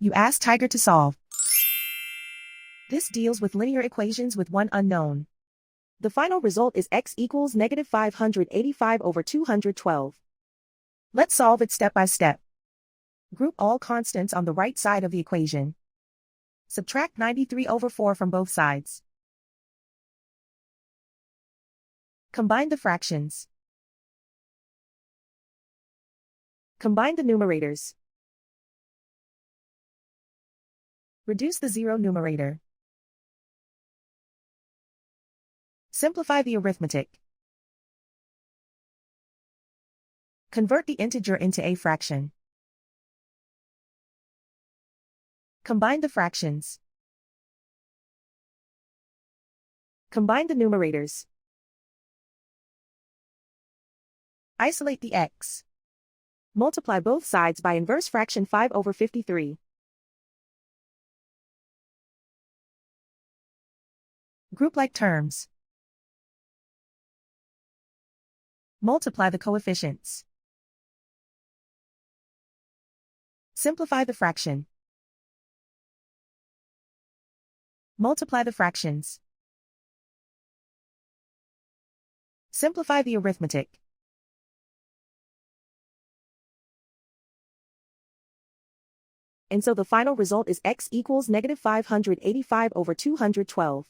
You ask Tiger to solve. This deals with linear equations with one unknown. The final result is x equals negative 585 over 212. Let's solve it step by step. Group all constants on the right side of the equation. Subtract 93 over 4 from both sides. Combine the fractions. Combine the numerators. Reduce the zero numerator. Simplify the arithmetic. Convert the integer into a fraction. Combine the fractions. Combine the numerators. Isolate the x. Multiply both sides by inverse fraction 5 over 53. Group like terms. Multiply the coefficients. Simplify the fraction. Multiply the fractions. Simplify the arithmetic. And so the final result is x equals negative 585 over 212.